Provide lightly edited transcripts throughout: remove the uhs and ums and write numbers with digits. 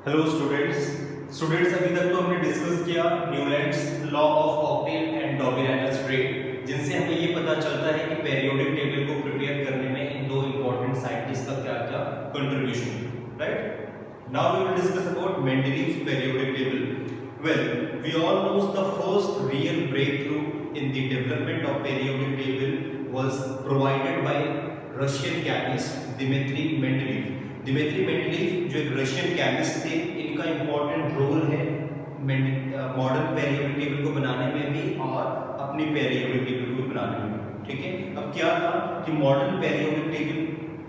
Hello students अभी तक तो हमने डिस्कस किया Newlands law of octave and Dobereiner's triad, जिनसे हमें ये पता चलता है कि पेरियोडिक टेबल को प्रिपेयर करने में इन दो इंपॉर्टेंट साइंटिस्ट का क्या क्या कंट्रीब्यूशन है, right. Now we will discuss about Mendeleev's periodic table. Well, we all knows the first real breakthrough in the development of periodic table was provided by Russian chemist Dmitri Mendeleev. Dmitri Mendeleev जो एक Russian chemist थे, इनका important role है modern periodic table को बनाने में भी और अपनी पेरियोडिक टेबल को बनाने में, ठीक है। अब क्या था कि मॉडर्न पेरियोडिक टेबल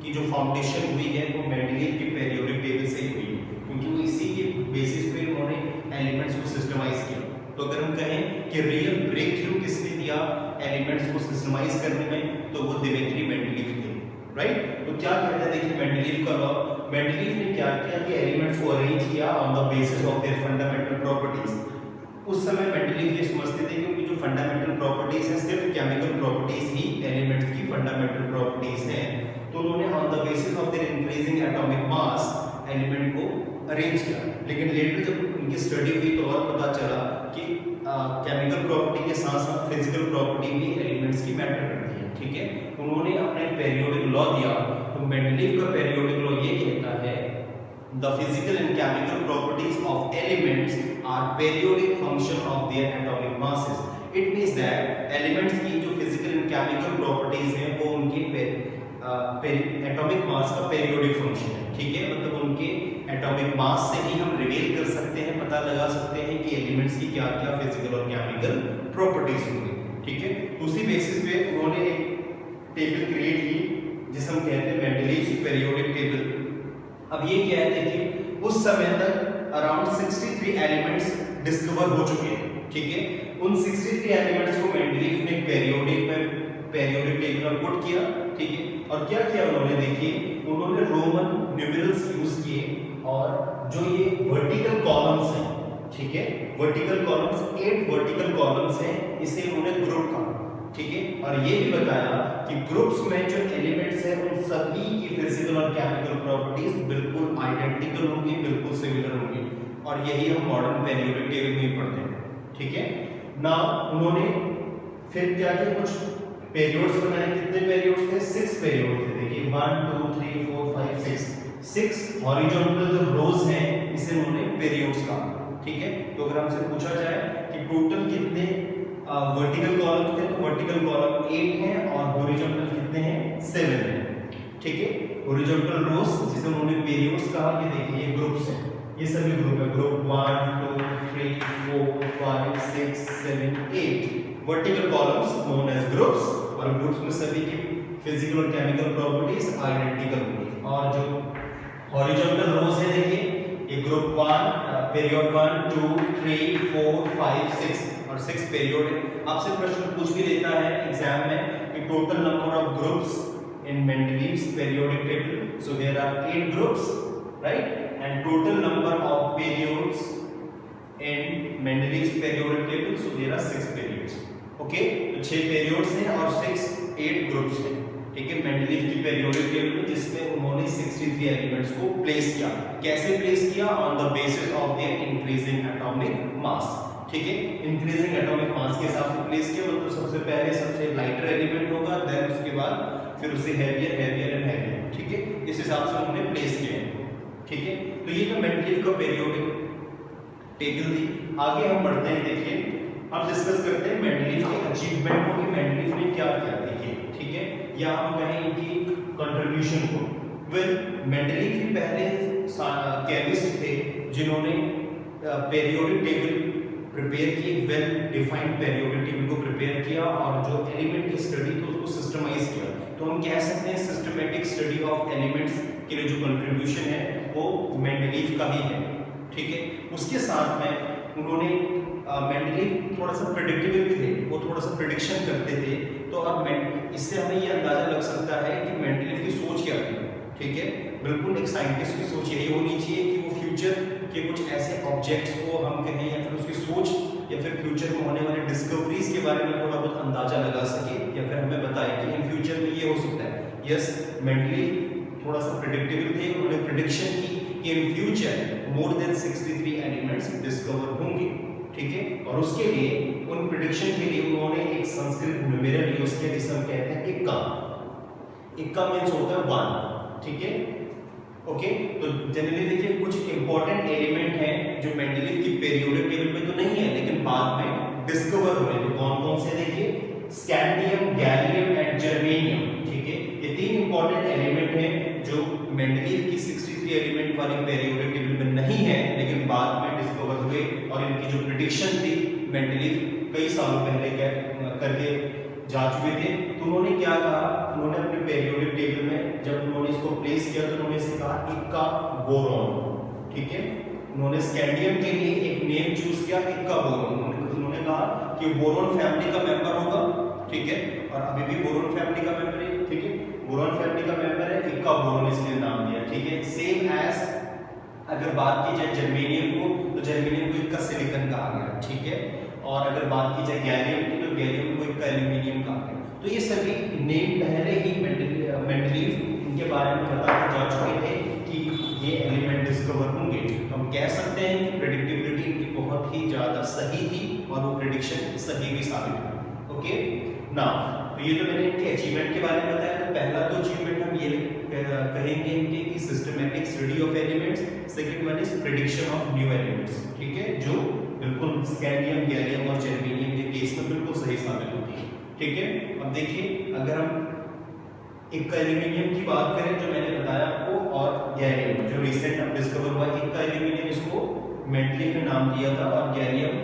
की जो फाउंडेशन हुई है वो मेंडलीव की पेरियोडिक टेबल से ही हुई है, क्योंकि वो इसी के बेसिस पे उन्होंने एलिमेंट्स को सिस्टमाइज किया। तो अगर हम कहें कि रियल ब्रेक थ्रू किसने दिया एलिमेंट्स को सिस्टमाइज करने में, तो वो दिमित्री मेंडलीव थे, राइट। तो क्या कहते हैं, देखिए मेंडलीव का लॉ। मेंडलीव ने क्या किया कि एलिमेंट्स को अरेंज किया on the basis of their fundamental properties. उस समय मेंडलीव ये समझते थे कि उनकी जो फंडामेंटल प्रॉपर्टीज हैं सिर्फ केमिकल प्रॉपर्टीज ही एलिमेंट्स की फंडामेंटल प्रॉपर्टीज हैं। तो उन्होंने on the basis of their increasing atomic mass element को अरेंज किया। लेकिन लेटर जब उनकी स्टडी हुई तो और पता चला कि केमिकल प्रॉपर्टी के साथ साथ फिजिकल प्रॉपर्टी भी एलिमेंट्स की मैटर करती है, ठीक है। उन्होंने अपने पेरियोडिक लॉ दिया। तो मेंडलीव का पेरियोडिक लॉ ये कहता है the physical and chemical properties of elements are periodic function of their atomic masses. It means that elements की जो फिजिकल एंड केमिकल प्रॉपर्टीज हैं वो उनके एटॉमिक मास का पेरियोडिक फंक्शन है, ठीक है। मतलब उनके एटॉमिक मास से ही हम रिवील कर सकते हैं, पता लगा सकते हैं कि एलिमेंट्स की क्या क्या फिजिकल और केमिकल प्रॉपर्टीज होंगी, ठीक है। उसी बेसिस पे उन्होंने एक टेबल क्रिएट की जिसे हम कहते हैं मेंडलीव्स पेरियोडिक टेबल। अब ये क्या है, देखिए उस समय तक अराउंड 63 एलिमेंट्स डिस्कवर हो चुके हैं, ठीक है। उन 63 एलिमेंट्स को मेंडलीव ने पेरियोडिक टेबल में पुट किया, ठीक है। और क्या किया उन्होंने, देखिए उन्होंने रोमन न्यूमेरल्स यूज किए और जो ये वर्टिकल कॉलम्स हैं, ठीक है, वर्टिकल कॉलम्स 8 वर्टिकल कॉलम्स हैं, इसे उन्होंने ग्रुप कहा, ठीक है। और ये भी बताया कि ग्रुप्स में जो एलिमेंट्स हैं उन सभी की फिजिकल और केमिकल प्रॉपर्टीज बिल्कुल आइडेंटिकल होंगी, बिल्कुल सिमिलर होंगी। और यही हम मॉडर्न पेरियोडिक टेबल में पढ़ते हैं, ठीक है ना। उन्होंने फिर क्या किया, कुछ पेरियोड्स बनाए। कितने पेरियोड्स थे? 6 पेरियोड्स थे। देखिए 1 2 3 4 5 6 हॉरिजॉन्टल जो रोज हैं इसे उन्होंने पेरियोड्स कहा, ठीक है। तो अगर हमसे पूछा जाए कि टोटल कितने वर्टिकल कॉलम थे, तो वर्टिकल कॉलम 8 हैं और हॉरिजॉन्टल कितने हैं? 7 हैं, ठीक है। हॉरिजॉन्टल रोज जिसे उन्होंने पेरियोड्स कहा, ये देखिए ये ग्रुप्स हैं, ये सभी ग्रुप है, group 1 2 3 4 5 6 7 8 vertical columns known age groups. और ग्रुप्स में सभी की फिजिकल और केमिकल प्रॉपर्टीज आइडेंटिकल होंगी। और जो हॉरिजॉन्टल रोज है, देखिए ये ग्रुप 1 पीरियड 1 2 3 4 5 6 और 6 पीरियड है। आपसे प्रश्न पूछ भी लेता है एग्जाम में कि total number of groups in Mendeleev's periodic table. So there are 8 groups, right, and total number of periods in Mendeleev's periodic table, so there are 6 periods, okay. तो 6 periods हैं और 8 ग्रुप्स हैं, ठीक है, मेंडलीव की periodic table में, जिसमें उन्होंने 63 एलिमेंट्स को प्लेस किया। कैसे प्लेस किया? On the basis of their increasing atomic mass, ठीक है। इंक्रीजिंग एटॉमिक मास के हिसाब से प्लेस किया। मतलब सबसे पहले सबसे लाइटर एलिमेंट होगा, देन उसके बाद फिर उसे हैवियर हैवियर एंड हैवियर, ठीक है। इस हिसाब से उन्होंने प्लेस किया, ठीक है। तो ये तो मेंडलीव का पेरियोडिक टेबल थी। आगे हम बढ़ते हैं, देखिए अब डिस्कस करते हैं मेंडलीव के अचीवमेंट को कि मेंडलीव ने क्या किया, देखिए, ठीक है, या हम कहें इनकी कंट्रीब्यूशन को। वेल, मेंडलीव ही पहले केमिस्ट थे जिन्होंने पेरियोडिक टेबल प्रिपेयर की, वेल डिफाइंड पेरियोडिक टेबल को प्रिपेयर किया और जो एलिमेंट की स्टडी थी उसको सिस्टमाइज किया। तो हम कह सकते हैं सिस्टमैटिक स्टडी ऑफ एलिमेंट्स के लिए जो कंट्रीब्यूशन है वो मेंडलीव का ही है, ठीक है। उसके साथ में उन्होंने मेंडलीव थोड़ा सा प्रेडिक्टेबल भी थे, वो थोड़ा सा प्रेडिक्शन करते थे। तो अब इससे हमें ये अंदाजा लग सकता है कि मेंडलीव की सोच क्या थी, ठीक है। बिल्कुल एक साइंटिस्ट की सोच यही होनी चाहिए कि वो फ्यूचर के कुछ ऐसे ऑब्जेक्ट्स को हम कहें या फिर उसकी सोच या फिर फ्यूचर में होने वाले डिस्कवरीज के बारे में थोड़ा बहुत अंदाजा लगा सके या फिर हमें बताए कि इन फ्यूचर में ये हो सकता है। यस, मेंडलीव थोड़ा सा प्रेडिक्टेबल थे, उन्होंने प्रेडिक्शन की कि in future more than 63 elements discover होंगे, ठीक है। और उसके लिए उन प्रेडिक्शन के लिए उन्होंने एक संस्कृत न्यूमेरल यूज किया जिसे हम कहते हैं इक्का। इक्का मींस होता है 1, ठीक है, ओके। तो जनरली देखिए कुछ इंपॉर्टेंट एलिमेंट हैं जो मेंडलीव की पीरियोडिक टेबल में तो नहीं है लेकिन बाद में डिस्कवर हुए। तो कौन कौन से देखिए, स्कैंडियम, गैलियम एंड जर्मेनियम, ठीक है। ये 3 इंपॉर्टेंट एलिमेंट हैं जो मेंडलीव की 63 एलिमेंट वाली पीरियोडिक टेबल में नहीं है लेकिन बाद में डिस्कवर हुए। और इनकी जो प्रेडिक्शन थी मेंडलीव कई सालों पहले करके जा चुके थे। तो उन्होंने क्या कहा, उन्होंने अपने पीरियोडिक टेबल में जब उन्होंने इसको प्लेस किया तो उन्होंने इसे कहा इक्का बोरॉन, ठीक है। उन्होंने स्कैंडियम के लिए एक नेम चूज किया इक्का बोरॉन। उन्होंने कहा कि बोरॉन फैमिली का मेंबर होगा, ठीक है, और अभी भी बोरॉन फैमिली का मेंबर है, ठीक है, बोरॉन फैमिली का मेंबर है, इक्का बोरॉन इसलिए नाम दिया, ठीक है। सेम एज अगर बात की जाए जर्मेनियम को तो जर्मेनियम को इक्का सिलिकॉन कहा गया, ठीक है। और अगर बात की जाए गैलियम की तो गैलियम को इक्का एल्यूमिनियम कहा गया। तो ये सभी नेम पहले ही मेंडलीव इनके बारे में बता जा चुके थे कि ये एलिमेंट डिस्कवर होंगे। तो हम कह सकते हैं कि प्रेडिक्टेबिलिटी इनकी बहुत ही ज्यादा सही थी और वो प्रेडिक्शन सही भी साबित हुई, ओके ना। तो ये तो मैंने इनके अचीवमेंट के बारे में बताया। तो पहला तो अचीवमेंट हम ये कहेंगे इनके कि systematic study of elements, second one is prediction of new elements, ठीक है, जो बिल्कुल स्कैंडियम, गैलियम और जर्मेनियम के केस में बिल्कुल सही साबित होती है, ठीक है। अब देखिए अगर हम इक्का एल्यूमिनियम की बात करें जो मैंने बताया आपको, और गैलियम जो रिसेंट अब डिस्कवर हुआ, इक्का एल्यूमिनियम इसको मेंडलीव ने नाम दिया था और गैलियम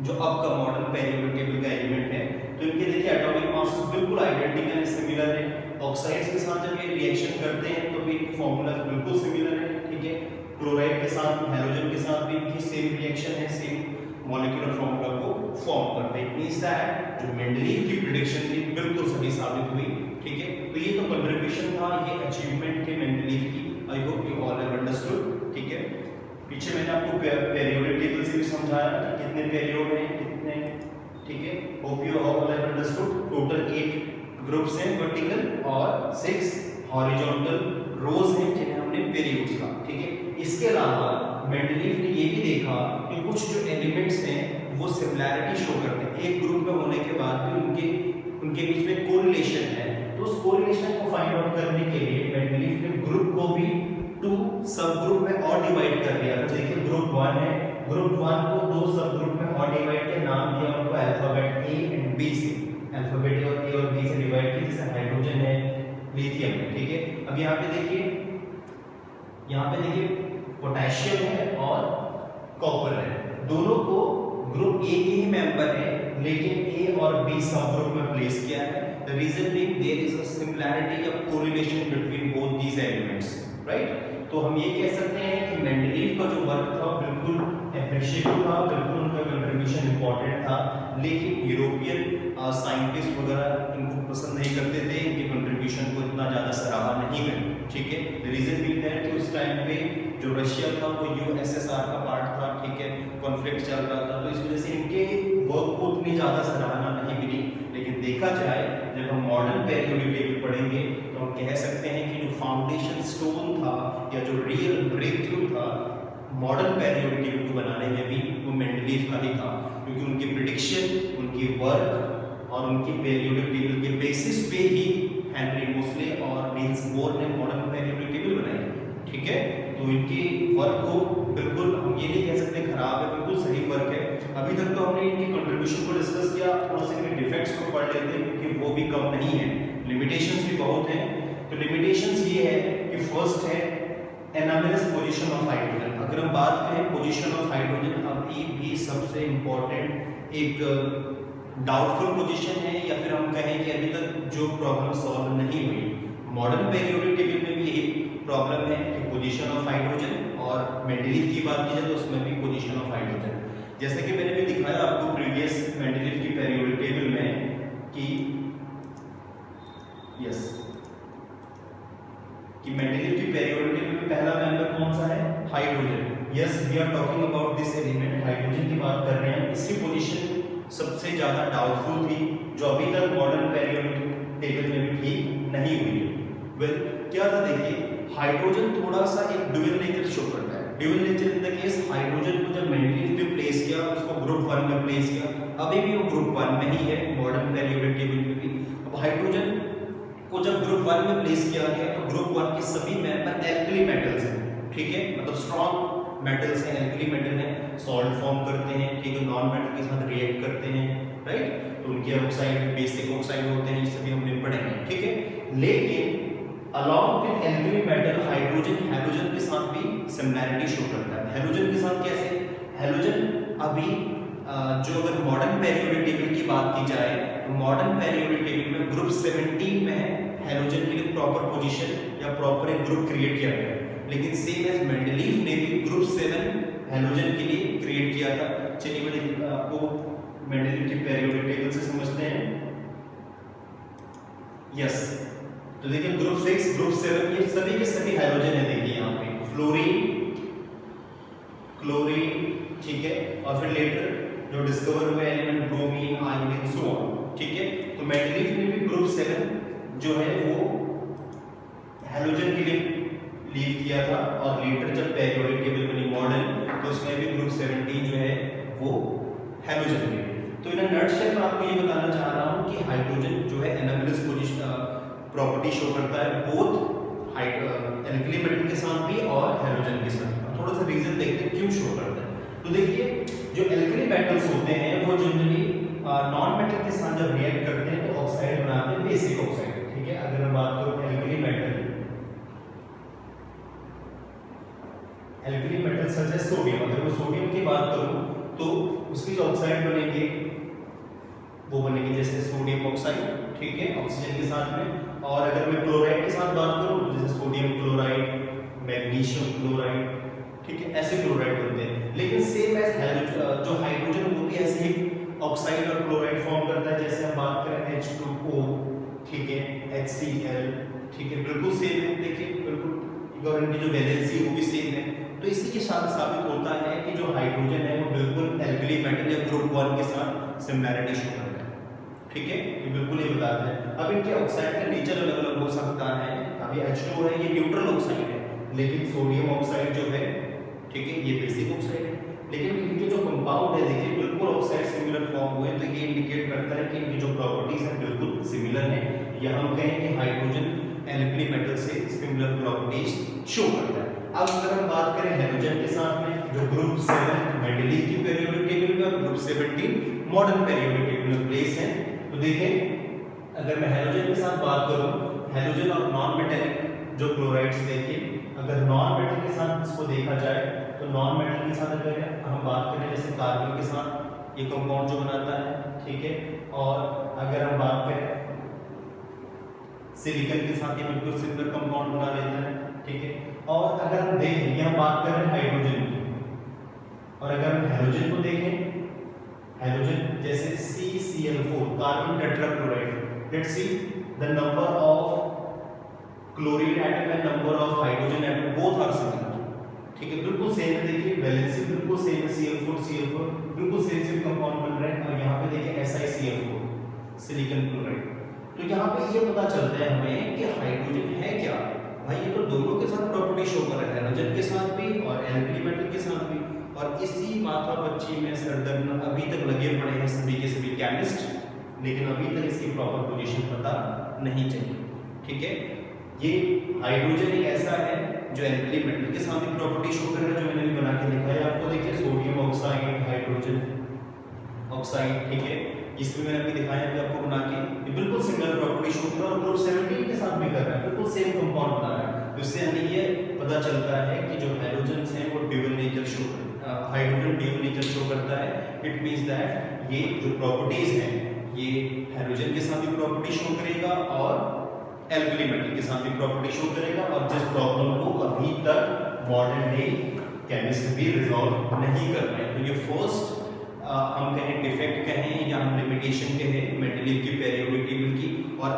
जो अब का मॉडर्न पीरियोडिक टेबल का एलिमेंट है। तो इनके देखिए एटॉमिक मास बिल्कुल आइडेंटिकल है, सिमिलर है। ऑक्साइड्स के साथ जब ये रिएक्शन करते हैं तो भी इनके फार्मूला बिल्कुल सिमिलर है, ठीक है। क्लोराइड के साथ, हैलोजन के साथ भी इनकी सेम रिएक्शन है, सेम मॉलिक्यूलर फार्मूला को फॉर्म करते हैं। मींस दैट जो मेंडलीव की प्रेडिक्शन थी बिल्कुल सही साबित हुई, ठीक है। तो ये तो कंट्रीब्यूशन था, ये अचीवमेंट थे मेंडलीव की। I hope you all have understood, ठीक है। पीछे मैंने आपको पीरियोडिक टेबल से भी समझाया कि कितने पीरियड हैं, कितने, ठीक है। Hope you all have understood. Total 8 groups हैं वर्टिकल और 6 हॉरिजॉन्टल रोज हैं जिन्हें हमने पीरियड्स कहा, ठीक है। इसके अलावा मेंडलीव ने ये भी देखा कि कुछ जो एलिमेंट्स हैं वो सिमिलैरिटी शो करते हैं। एक ग्रुप में होने के बाद भी उनके बीच में कोरिलेशन है। तो उस कोरिलेशन को फाइंड आउट करने के लिए मेंडलीव ने ग्रुप को भी 2 सब ग्रुप में और डिवाइड कर दिया। तो देखिए ग्रुप 1 है, ग्रुप 1 को 2 सब ग्रुप में और डिवाइड किया, नाम दिया उनको अल्फाबेट ए एंड बी से। अल्फाबेट ए और बी से डिवाइड किया, जैसे हाइड्रोजन है, लिथियम है, ठीक है। अब यहाँ पे देखिए पोटेशियम है और कॉपर है, दोनों को ग्रुप ए के ही मेंबर है लेकिन ए और बी सब ग्रुप में प्लेस किया है। The reason being there is a similarity of correlation between both these elements, right. तो हम ये कह सकते हैं कि मेंडलीव का जो वर्क था बिल्कुल एप्रिशिएबल था, बिल्कुल उनका कंट्रीब्यूशन इंपॉर्टेंट था, लेकिन यूरोपियन साइंटिस्ट वगैरह इनको पसंद नहीं करते थे, इनके कंट्रीब्यूशन को इतना ज़्यादा सराहा नहीं गया, ठीक है। द रीजन बीइंग दैट कि उस टाइम पे जो रशिया था वो यूएसएसआर का पार्ट था, ठीक है, कॉन्फ्लिक्ट चल रहा था, तो इस वजह से इनके वर्क को उतनी ज़्यादा सराहना नहीं मिली। लेकिन देखा जाए जब हम मॉडर्न पीरियोडिक टेबल पढ़ेंगे तो हम कह सकते हैं कि जो फाउंडेशन स्टोन था या जो रियल ब्रेक थ्रू था मॉडर्न पीरियोडिक टेबल को बनाने में भी वो मेंडलीव का ही था, क्योंकि उनकी प्रेडिक्शन, उनकी वर्क और उनकी पीरियोडिक टेबल के बेसिस पे ही हेनरी मोसले और नील्स बोर ने मॉडर्न पीरियोडिक टेबल बनाई, ठीक है। तो इनकी वर्क को बिल्कुल हम ये नहीं कह सकते खराब है, बिल्कुल सही वर्क है। अभी तक तो हमने इनकी कंट्रीब्यूशन को डिस्कस किया, थोड़ा सा इनके डिफेक्ट्स को पढ़ लेते हैं क्योंकि वो भी कम नहीं है, लिमिटेशंस भी बहुत हैं। तो लिमिटेशंस ये है कि फर्स्ट है एनामेलस पोजीशन ऑफ हाइड्रोजन। अगर हम बात करें पोजीशन ऑफ हाइड्रोजन, अभी भी सबसे इंपॉर्टेंट एक डाउटफुल पोजीशन है, या फिर हम कहें कि अभी तक जो प्रॉब्लम सॉल्व नहीं हुई। मॉडर्न पीरियोडिक टेबल में भी यही प्रॉब्लम है कि पोजीशन ऑफ हाइड्रोजन, और मेंडलीव की बात की जाए तो उसमें भी पोजीशन ऑफ हाइड्रोजन। जैसे कि मैंने भी दिखाया आपको प्रीवियस मेंडलीव की पीरियोडिक टेबल में कि मेंडलीव की पीरियोडिक टेबल में पहला मेंबर कौन सा है, hydrogen. Yes, we are talking about this element, hydrogen की बात कर रहे हैं। इसकी पोजीशन सबसे ज्यादा डाउटफुल थी, जो अभी तक मॉडर्न पीरियोडिक टेबल में भी ठीक नहीं हुई। वेल क्या था, देखिए हाइड्रोजन थोड़ा सा एक ड्यूअल नेचर शो करता है। Dual nature in the case hydrogen को जब मेंडलीव में प्लेस किया, उसको ग्रुप 1 में प्लेस किया, अभी भी वो ग्रुप 1 में ही है मॉडर्न पेरियोडिक टेबल में भी। अब हाइड्रोजन को जब ग्रुप 1 में प्लेस किया गया तो ग्रुप 1 के सभी मेंबर एल्कली मेटल्स हैं, ठीक है, मतलब स्ट्रॉन्ग मेटल्स हैं, एल्कली मेटल हैं, सॉल्ट फॉर्म करते हैं, ठीक है, नॉन मेटल के साथ रिएक्ट करते हैं, राइट। तो उनके ऑक्साइड बेसिक ऑक्साइड होते हैं, ये सभी हमने पढ़े, ठीक है। लेकिन along with alkali metal hydrogen halogen के साथ भी सिमिलैरिटी शो करता है। हैलोजन के साथ कैसे? हैलोजन अभी जो अगर मॉडर्न पेरियोडिक टेबल की बात की जाए तो मॉडर्न पेरियोडिक टेबल में ग्रुप 17 में है, हैलोजन के लिए प्रॉपर पोजीशन या प्रॉपर एक ग्रुप क्रिएट किया गया है। लेकिन सेम एज मेंडलीव ने भी ग्रुप 7 हैलोजन के लिए क्रिएट किया था। चलिए मैं आपको मेंडलीव की पेरियोडिक टेबल से समझते हैं। यस, तो देखिए ग्रुप 6 ग्रुप 7 ये सभी के सभी हैलोजन है। देखिए यहाँ पे फ्लोरीन, क्लोरीन, ठीक है, और फिर लेटर जो डिस्कवर हुए element bromine, iodine, so on, ठीक है। तो मेंडलीव ने भी ग्रुप 7 जो है वो हैलोजन के लिए लीव किया था, और लेटर जब पेरियोडिक टेबल बनी मॉडर्न तो उसमें भी ग्रुप 17 जो है वो हैलोजन के लिए। तो इन नटशेल मैं आपको ये बताना चाह रहा हूँ कि हाइड्रोजन जो है एनामेलस पोजीशन प्रॉपर्टी शो करता है बोथ एल्कली मेटल के साथ भी और हैलोजन के साथ। थोड़ा सा रीजन देखते हैं क्यों शो करता है। तो देखिए जो एल्कली मेटल्स होते हैं वो जनरली नॉन मेटल के साथ जब रिएक्ट करते हैं तो ऑक्साइड बनाते हैं, बेसिक ऑक्साइड, ठीक है। अगर हम बात करूं एल्कली मेटल सच है सोडियम, अगर मैं सोडियम की बात करूं तो उसकी जो ऑक्साइड बनेंगे वो बनेगी जैसे सोडियम ऑक्साइड, ठीक है, ऑक्सीजन के साथ में। और अगर मैं क्लोराइड के साथ बात करूं तो जैसे सोडियम क्लोराइड, मैग्नीशियम क्लोराइड, ठीक है, ऐसे क्लोराइड बनते हैं। लेकिन सेम एज जो हाइड्रोजन वो भी ऐसे ही ऑक्साइड और क्लोराइड फॉर्म करता है। जैसे हम बात करें H2O, ठीक है, HCl, ठीक है, बिल्कुल सेम है। देखिए बिल्कुल इनकी जो वैलेंसी वो भी सेम है। तो इसी के साथ साबित होता है कि जो हाइड्रोजन है वो बिल्कुल एल्कली मेटल या ग्रुप 1 के साथ सिमिलैरिटी शो करता है, ठीक है, ये बिल्कुल ये बताता है। अब इनके ऑक्साइड का नेचर अलग अलग हो सकता है। अभी H2O है, ये न्यूट्रल ऑक्साइड है, लेकिन सोडियम ऑक्साइड जो है, ठीक है, ये बेसिक ऑक्साइड है। लेकिन इनके जो कंपाउंड है देखिए बिल्कुल ऑक्साइड सिमिलर फॉर्म हुए, तो ये इंडिकेट करता है कि इनकी जो प्रॉपर्टीज है बिल्कुल सिमिलर है, या हम कहें कि हाइड्रोजन एल्कली मेटल से सिमिलर प्रॉपर्टीज शो करता है। अब अगर हम बात करें हैलोजन के साथ में, जो ग्रुप 7 मेंडलीव की पेरियोडिक टेबल में और ग्रुप 17 मॉडर्न पेरियोडिक टेबल में प्लेस है। तो देखें अगर मैं हैलोजन के साथ बात करूं, हैलोजन और नॉन मेटेलिक जो क्लोराइड्स, देखिए अगर नॉन मेटल के साथ इसको देखा जाए तो नॉन मेटल के साथ अगर हम बात करें जैसे कार्बन के साथ ये कंपाउंड जो बनाता है, ठीक है, और अगर हम बात करें सिलिकॉन के साथ ये बिल्कुल सिमिलर कंपाउंड बना लेता है, ठीक है। और अगर हम देखें ये हम बात कर रहे हैं हाइड्रोजन की, और अगर हम हैलोजन को देखें, हैलोजन जैसे CCl4 carbon tetrachloride, let's see the number of chlorine atom and number of hydrogen atom both are similar, ठीक है, बिल्कुल सेम है। देखिए वैलेंसी बिल्कुल सेम है, Cl4 बिल्कुल सेम कंपाउंड बन रहे हैं। और यहाँ पे देखिए SiCl4 सिलिकॉन क्लोराइड। तो यहाँ पे ये पता चलता है हमें कि हाइड्रोजन है क्या भाई, ये तो दोनों के साथ प्रॉपर्टी शो कर रहा है, हाइड्रोजन के साथ भी और एल्कली मेटल के साथ भी। और इसी माथा बच्ची में सरदर्द अभी तक लगे पड़े हैं सभी के सभी केमिस्ट, लेकिन अभी तक इसकी प्रॉपर पोजीशन पता नहीं चली, ठीक है। ये हाइड्रोजन एक ऐसा है जो एल्कली मेटल के साथ भी प्रॉपर्टी शो कर रहा है, जो मैंने बना के दिखाया आपको। देखिए सोडियम ऑक्साइड, हाइड्रोजन ऑक्साइड, ठीक है, इसमें मैंने अभी दिखाया भी आपको बना के, ये बिल्कुल सिमिलर प्रॉपर्टी शो कर रहा है और ग्रुप 17 के साथ भी कर रहा है, बिल्कुल सेम कंपाउंड बना रहा है। तो इससे हमें ये पता चलता है कि जो हाइड्रोजन हैं वो ड्यूअल नेचर शो करता है, हाइड्रोजन ड्यूअल नेचर शो करता है। इट मींस दैट ये जो प्रॉपर्टीज हैं ये हाइड्रोजन के साथ भी प्रॉपर्टी शो करेगा और एल्कली मेटल के साथ भी प्रॉपर्टी शो करेगा। और जिस प्रॉब्लम को अभी तक मॉडर्न डे केमिस्ट भी रिजॉल्व नहीं कर पाए। तो ये फर्स्ट हम कहें डिफेक्ट कहें या हम लिमिटेशन कहें मेंडलीव की पेरियोडिक टेबल की, और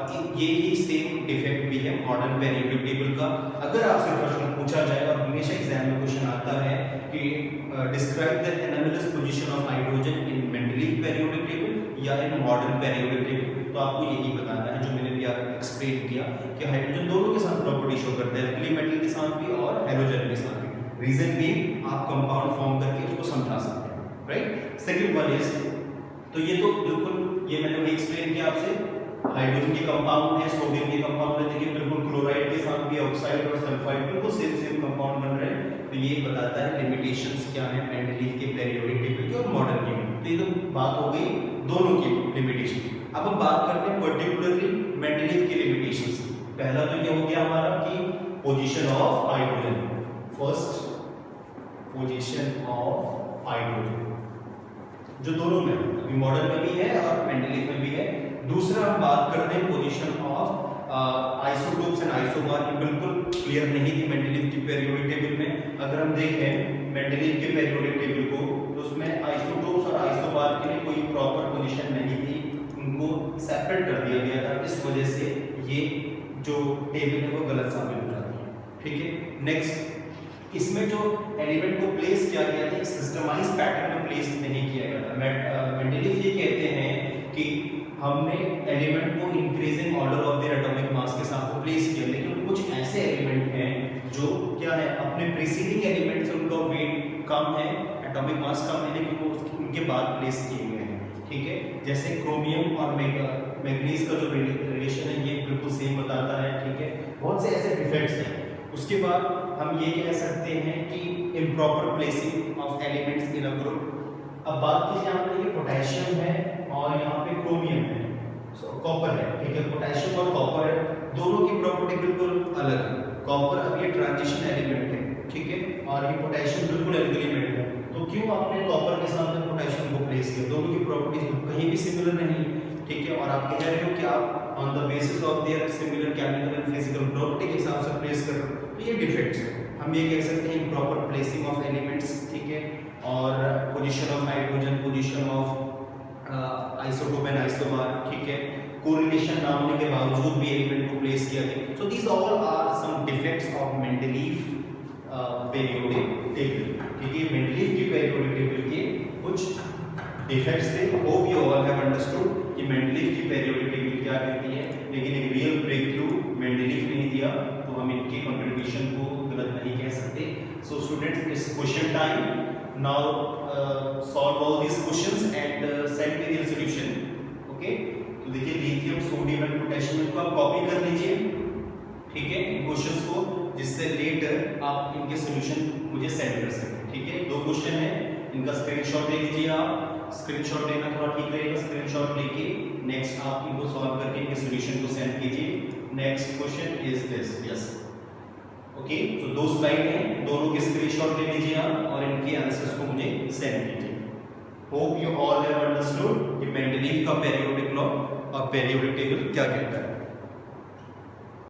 ये ही सेम डिफेक्ट भी है मॉडर्न पेरियोडिक टेबल का। अगर आपसे प्रश्न पूछा जाए, और हमेशा एग्जाम में क्वेश्चन आता है कि describe the anomalous position of hydrogen in Mendeleev periodic table या इन मॉडर्न पेरियोडिक टेबल, तो आपको यही बताना है जो मैंने या एक्सप्लेन किया कि हाइड्रोजन दोनों के साथ प्रॉपर्टी शो करते हैं, अल्कली मेटल के साथ भी और हेलोजन के साथ भी। रीजन भी आप कंपाउंड फॉर्म करके उसको समझा सकते हैं, राइट। सेकंड वन इज, तो ये तो बिल्कुल ये मैंने वही एक्सप्लेन किया आपसे, हाइड्रोजन के कंपाउंड है, सोडियम के कंपाउंड है, देखिए बिल्कुल क्लोराइड के साथ भी ऑक्साइड और सल्फाइड बिल्कुल सेम कंपाउंड बन रहे हैं। तो ये बताता है लिमिटेशंस क्या है मेंडलीव के पेरियोडिक टेबल की और मॉडर्न की। तो ये तो बात हो गई दोनों की लिमिटेशन। अब हम बात करते हैं पर्टिकुलरली मेंडलीव की लिमिटेशंस। पहला तो ये हो गया हमारा कि position of hydrogen, first position of hydrogen जो दोनों में, अभी मॉडर्न में भी है और मेंडलीव में भी है। दूसरा हम बात करते हैं position of isotopes and isobar, ये बिल्कुल क्लियर नहीं थी मेंडलीव की पेरियोडिक टेबल में। अगर हम देखें मेंडलीव के पेरियोडिक टेबल को तो उसमें आइसोटोप्स और आइसोबार के लिए कोई प्रॉपर पोजीशन नहीं थी, उनको सेपरेट कर दिया गया था। इस वजह से ये जो टेबल है वो गलत साबित हो जाती है, ठीक है। नेक्स्ट, इसमें जो एलिमेंट को प्लेस किया गया था एक सिस्टमाइज्ड पैटर्न में प्लेस नहीं किया गया था। मेंडलीव ये कहते हैं कि हमने एलिमेंट को increasing order of their atomic mass के साथ प्लेस किया, लेकिन कुछ ऐसे एलिमेंट हैं जो क्या है अपने प्रीसीडिंग एलिमेंट से उनका वेट कम है, एटॉमिक मास कम है, लेकिन वो उनके बाद प्लेस किए गए हैं, ठीक है। जैसे क्रोमियम और मैग्नीज का जो रिलेशन है ये बिल्कुल सेम बताता है, ठीक है। बहुत से ऐसे डिफेक्ट्स हैं। उसके बाद हम ये कह सकते हैं कि improper placing of elements in a group. अब बात कीजिए यहाँ पे, पोटेशियम है और यहाँ पे क्रोमियम है, कॉपर है, ठीक है। पोटेशियम और कॉपर है, दोनों की प्रॉपर्टी बिल्कुल अलग है। कॉपर अब ये ट्रांजिशन एलिमेंट है, ठीक है, और ये पोटेशियम बिल्कुल एल्कली मेटल है। तो क्यों आपने कॉपर के साथ में पोटेशियम को प्लेस किया? दोनों की प्रॉपर्टीज कहीं भी सिमिलर नहीं, ठीक है। और आप कह रहे हो कि आप on the basis of their similar chemical and physical property के हिसाब से प्लेस कर रहे हो, तो ये डिफेक्ट्स है। हम ये कह सकते हैं इम्प्रॉपर प्लेसिंग ऑफ एलिमेंट्स, ठीक है। और position of hydrogen, position of isotope and isobar, ठीक है। कोरिलेशन ना होने के बावजूद भी एलिमेंट को प्लेस किया गया। So these all are some defects of Mendeleev periodic table, ठीक है। मेंडलीव की पेरियोडिक टेबल के कुछ डिफेक्ट्स थे। Hope you all have understood कि मेंडलीव की पेरियोडिक टेबल क्या कहती है, लेकिन एक रियल ब्रेक थ्रू मेंडलीव ने दिया, तो हम इनके कंट्रीब्यूशन को गलत नहीं कह सकते। So students, it's question time. Now solve all these questions and send me their solution, okay। तो देखिए लिथियम, सोडियम एंड पोटेशियम को आप कॉपी कर लीजिए, ठीक है, क्वेश्चंस को, जिससे लेटर आप इनके सॉल्यूशन मुझे सेंड कर सकें, ठीक है। दो क्वेश्चन है, इनका स्क्रीनशॉट ले लीजिए आप। स्क्रीनशॉट लेना थोड़ा ठीक रहेगा, स्क्रीनशॉट लेके नेक्स्ट आप इनको सॉल्व करके इनके सॉल्यूशन को सेंड कीजिए। Next question is this, yes, okay. तो दो स्लाइड हैं, दोनों के स्क्रीनशॉट ले लीजिए आप और इनके आंसर्स को मुझे सेंड कीजिए। Hope you all have understood कि मेंडलीव का पेरियोडिक लॉ और पेरियोडिक टेबल क्या कहता है।